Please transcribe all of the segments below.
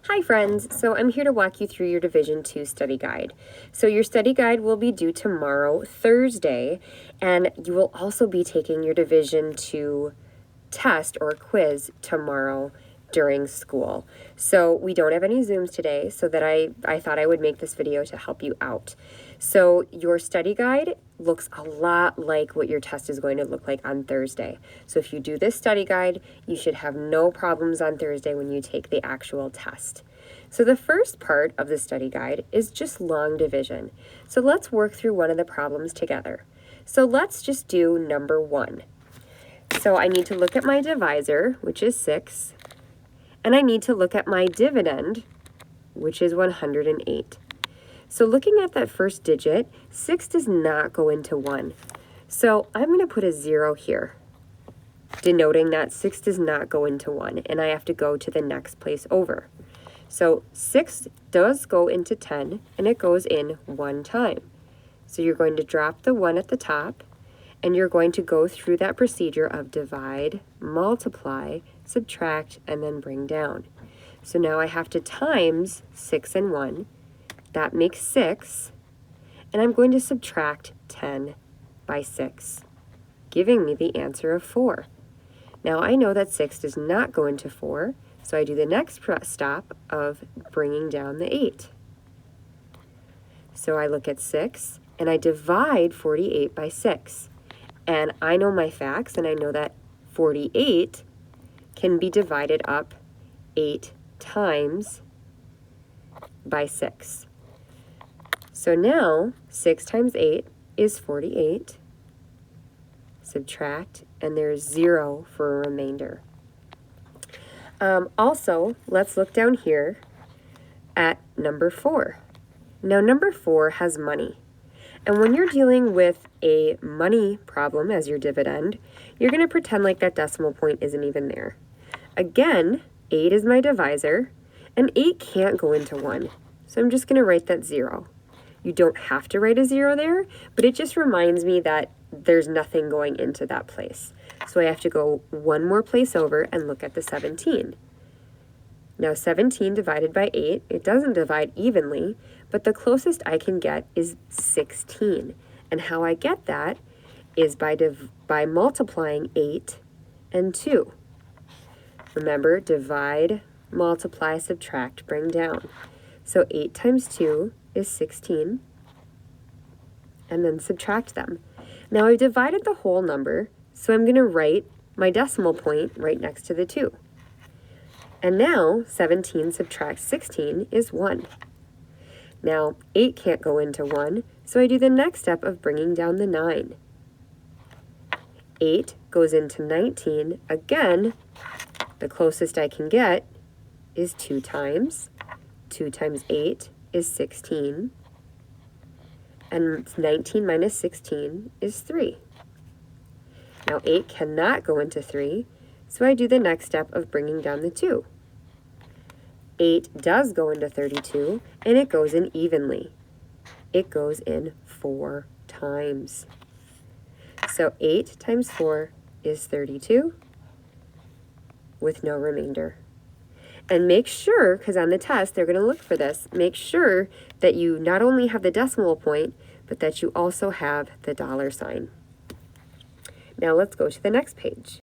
Hi friends, so I'm here to walk you through your Division 2 study guide. So your study guide will be due tomorrow, Thursday, and you will also be taking your Division 2 test or quiz tomorrow during school. So we don't have any Zooms today, so that I thought I would make this video to help you out. So your study guide looks a lot like what your test is going to look like on Thursday. So if you do this study guide, you should have no problems on Thursday when you take the actual test. So the first part of the study guide is just long division. So let's work through one of the problems together. So let's just do number 1. So I need to look at my divisor, which is 6, and I need to look at my dividend, which is 108. So looking at that first digit, 6 does not go into 1. So I'm going to put a 0 here, denoting that 6 does not go into 1, and I have to go to the next place over. So 6 does go into 10, and it goes in 1 time. So you're going to drop the 1 at the top, and you're going to go through that procedure of divide, multiply, subtract, and then bring down. So now I have to times 6 and 1. That makes 6, and I'm going to subtract 10 by 6, giving me the answer of 4. Now I know that 6 does not go into 4, so I do the next stop of bringing down the 8. So I look at 6, and I divide 48 by 6. And I know my facts, and I know that 48 can be divided up 8 times by 6. So now 6 times 8 is 48. Subtract, and there's 0 for a remainder. Also, let's look down here at number 4. Now number 4 has money. And when you're dealing with a money problem as your dividend, you're going to pretend like that decimal point isn't even there. Again, 8 is my divisor, and 8 can't go into 1. So I'm just going to write that 0. You don't have to write a 0 there, but it just reminds me that there's nothing going into that place. So I have to go one more place over and look at the 17. Now 17 divided by 8, it doesn't divide evenly, but the closest I can get is 16. And how I get that is by multiplying 8 and 2. Remember, divide, multiply, subtract, bring down. So 8 times 2 is 16, and then subtract them. Now I've divided the whole number, so I'm going to write my decimal point right next to the 2. And now 17 subtract 16 is 1. Now 8 can't go into 1, so I do the next step of bringing down the 9. 8 goes into 19. Again, the closest I can get is 2 times. 2 times 8 is 16. And 19 minus 16 is 3. Now 8 cannot go into 3, so I do the next step of bringing down the 2. 8 does go into 32, and it goes in evenly. It goes in 4 times. So 8 times 4 is 32 with no remainder. And make sure, because on the test they're going to look for this, make sure that you not only have the decimal point, but that you also have the dollar sign. Now let's go to the next page.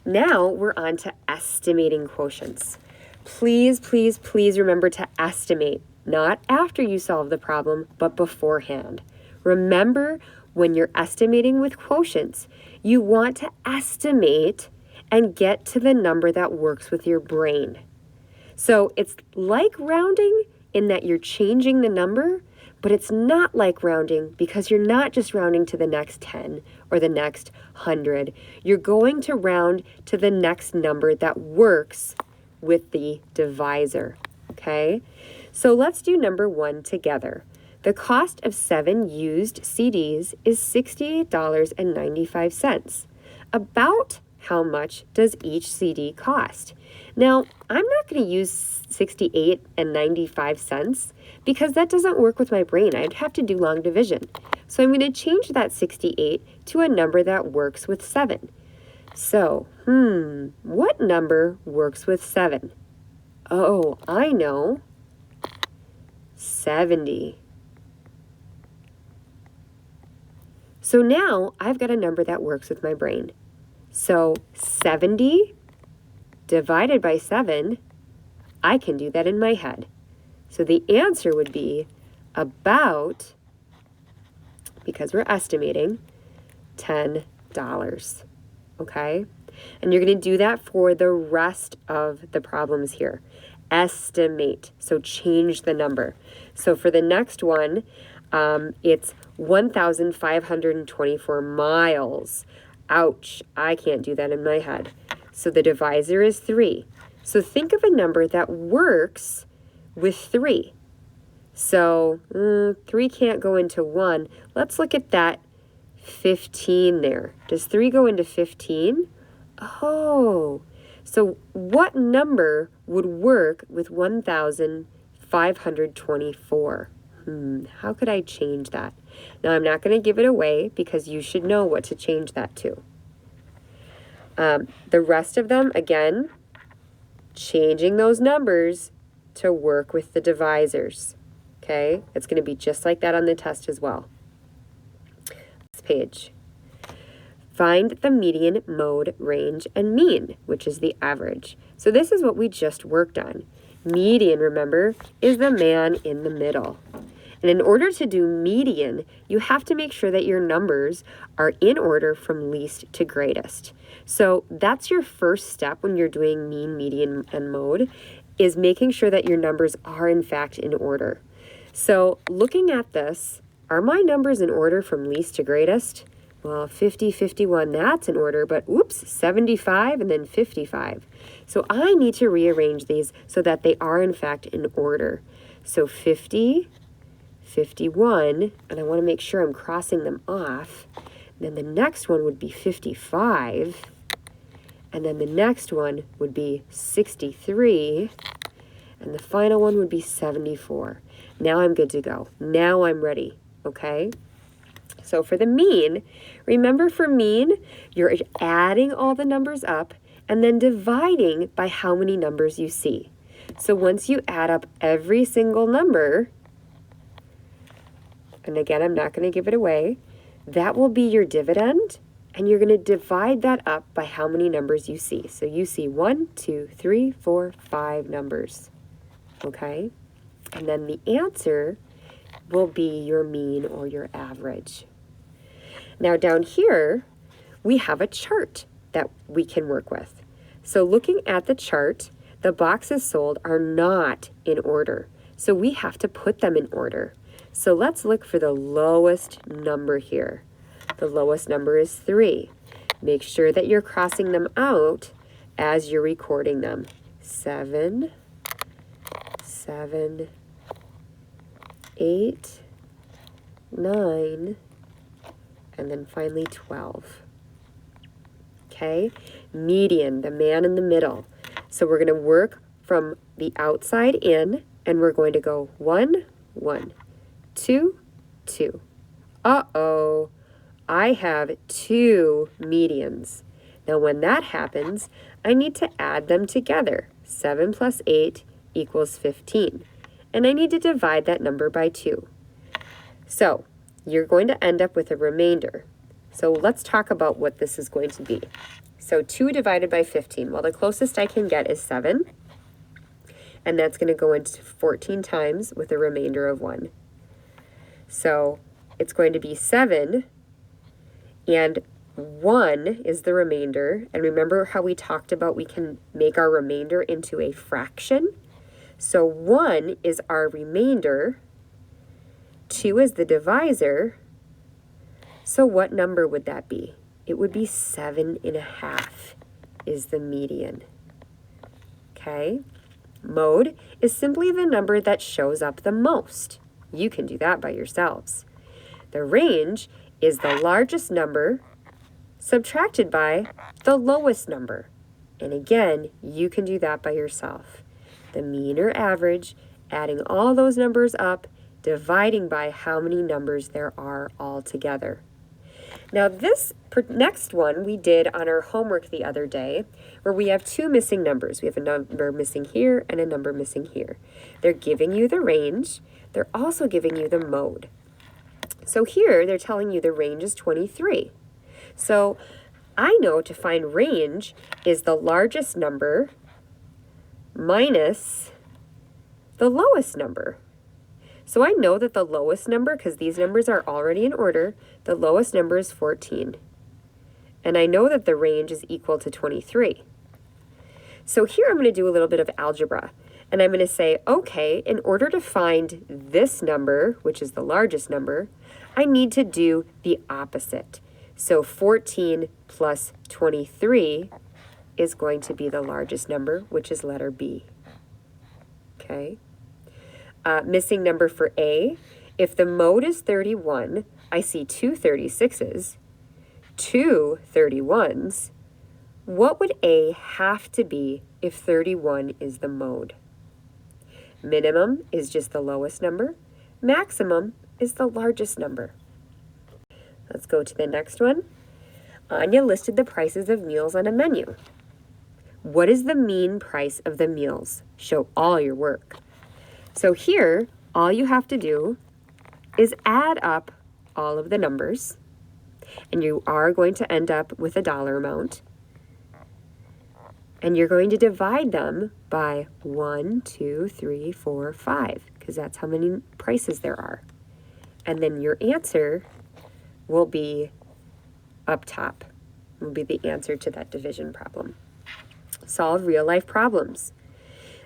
Now we're on to estimating quotients. Please, please, please remember to estimate, not after you solve the problem, but beforehand. Remember, when you're estimating with quotients, you want to estimate and get to the number that works with your brain. So it's like rounding in that you're changing the number, but it's not like rounding because you're not just rounding to the next 10 or the next 100. You're going to round to the next number that works with the divisor, okay? So let's do number 1 together. The cost of 7 used CDs is $68.95. About how much does each CD cost? Now, I'm not going to use 68.95 cents because that doesn't work with my brain. I'd have to do long division. So I'm going to change that 68 to a number that works with 7. So, what number works with 7? Oh, I know. 70. So now I've got a number that works with my brain. So 70 divided by 7, I can do that in my head. So the answer would be about, because we're estimating, $10. Okay? And you're going to do that for the rest of the problems here. Estimate. So change the number. So for the next one, it's 1,524 miles. Ouch, I can't do that in my head. So the divisor is 3. So think of a number that works with 3. So 3 can't go into 1. Let's look at that 15 there. Does 3 go into 15? Oh, so what number would work with 1,524? How could I change that? Now, I'm not going to give it away because you should know what to change that to. The rest of them, again, changing those numbers to work with the divisors. Okay? It's going to be just like that on the test as well. Next page. Find the median, mode, range, and mean, which is the average. So this is what we just worked on. Median, remember, is the man in the middle. And in order to do median, you have to make sure that your numbers are in order from least to greatest. So that's your first step when you're doing mean, median, and mode, is making sure that your numbers are in fact in order. So looking at this, are my numbers in order from least to greatest? Well, 50, 51, that's in order, but oops, 75 and then 55. So I need to rearrange these so that they are in fact in order. So 50, 51, and I want to make sure I'm crossing them off. Then the next one would be 55, and then the next one would be 63, and the final one would be 74. Now I'm good to go. Now I'm ready, okay? So for the mean, remember for mean, you're adding all the numbers up and then dividing by how many numbers you see. So once you add up every single number, and again, I'm not going to give it away, that will be your dividend, and you're going to divide that up by how many numbers you see. So you see 1, 2, 3, 4, 5 numbers, okay? And then the answer will be your mean or your average. Now down here, we have a chart that we can work with. So looking at the chart, the boxes sold are not in order. So we have to put them in order. So let's look for the lowest number here. The lowest number is 3. Make sure that you're crossing them out as you're recording them. 7, 7, 8, 9, and then finally 12. Okay? Median, the man in the middle. So we're going to work from the outside in, and we're going to go 1, 1, 2, 2. Uh-oh, I have 2 medians. Now when that happens, I need to add them together. 7 plus 8 equals 15. And I need to divide that number by 2. So you're going to end up with a remainder. So let's talk about what this is going to be. So 2 divided by 15. Well, the closest I can get is 7. And that's going to go into 14 times with a remainder of 1. So it's going to be 7, and 1 is the remainder. And remember how we talked about we can make our remainder into a fraction? So 1 is our remainder, 2 is the divisor. So what number would that be? It would be 7.5 is the median. Okay? Mode is simply the number that shows up the most. You can do that by yourselves. The range is the largest number subtracted by the lowest number. And again, you can do that by yourself. The mean or average, adding all those numbers up, dividing by how many numbers there are all together. Now this next one we did on our homework the other day, where we have two missing numbers. We have a number missing here and a number missing here. They're giving you the range. They're also giving you the mode. So here they're telling you the range is 23. So I know to find range is the largest number minus the lowest number. So I know that the lowest number, because these numbers are already in order, the lowest number is 14. And I know that the range is equal to 23. So here I'm going to do a little bit of algebra. And I'm going to say, okay, in order to find this number, which is the largest number, I need to do the opposite. So 14 plus 23 is going to be the largest number, which is letter B. Okay. Missing number for A, if the mode is 31, I see two 36s, two 31s. What would A have to be if 31 is the mode? Minimum is just the lowest number. Maximum is the largest number. Let's go to the next one. Anya listed the prices of meals on a menu. What is the mean price of the meals? Show all your work. So here, all you have to do is add up all of the numbers, and you are going to end up with a dollar amount. And you're going to divide them by 1, 2, 3, 4, 5, because that's how many prices there are. And then your answer will be up top, will be the answer to that division problem. Solve real-life problems.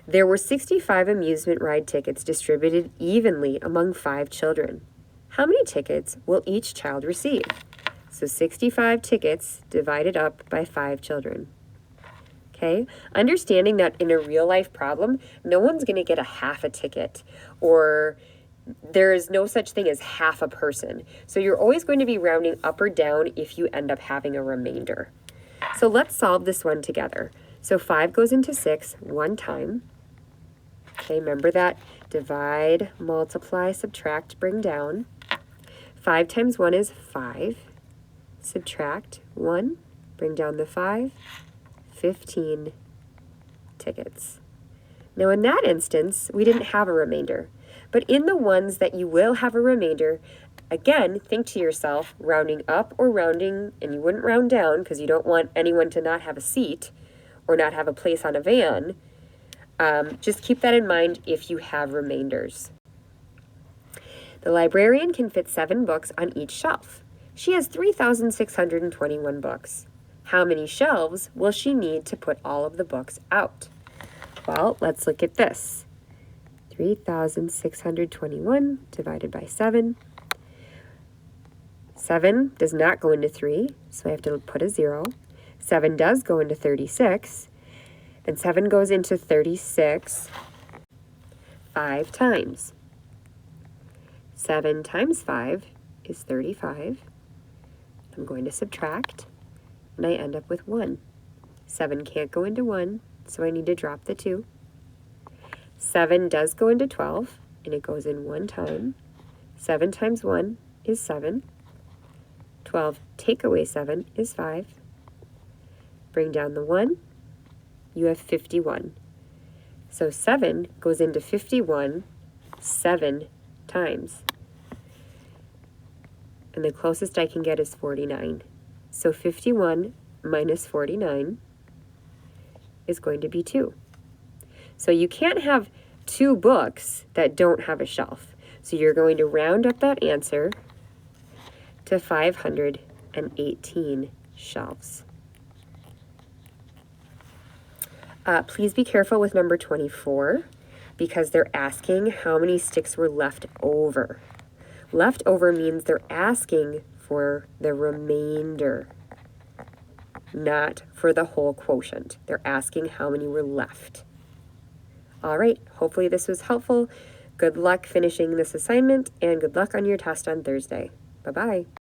There were 65 amusement ride tickets distributed evenly among 5 children. How many tickets will each child receive? So 65 tickets divided up by 5 children. Okay, understanding that in a real life problem, no one's going to get a half a ticket, or there is no such thing as half a person. So you're always going to be rounding up or down if you end up having a remainder. So let's solve this one together. So 5 goes into 6 one time. Okay, remember that. Divide, multiply, subtract, bring down. 5 times 1 is 5. Subtract 1, bring down the 5. 15 tickets. Now in that instance, we didn't have a remainder. But in the ones that you will have a remainder, again, think to yourself, rounding up or rounding, and you wouldn't round down because you don't want anyone to not have a seat or not have a place on a van. Just keep that in mind if you have remainders. The librarian can fit 7 books on each shelf. She has 3,621 books. How many shelves will she need to put all of the books out? Well, let's look at this. 3,621 divided by 7. 7 does not go into 3, so I have to put a 0. 7 does go into 36, and 7 goes into 36 5 times. 7 times 5 is 35. I'm going to subtract, and I end up with 1. 7 can't go into 1, so I need to drop the 2. 7 does go into 12, and it goes in 1 time. 7 times 1 is 7. 12 take away 7 is 5. Bring down the 1. You have 51. So 7 goes into 51 7 times. And the closest I can get is 49. So 51 minus 49 is going to be 2. So you can't have 2 books that don't have a shelf. So you're going to round up that answer to 518 shelves. Please be careful with number 24 because they're asking how many sticks were left over. Left over means they're asking for the remainder, not for the whole quotient. They're asking how many were left. All right, hopefully this was helpful. Good luck finishing this assignment and good luck on your test on Thursday. Bye-bye.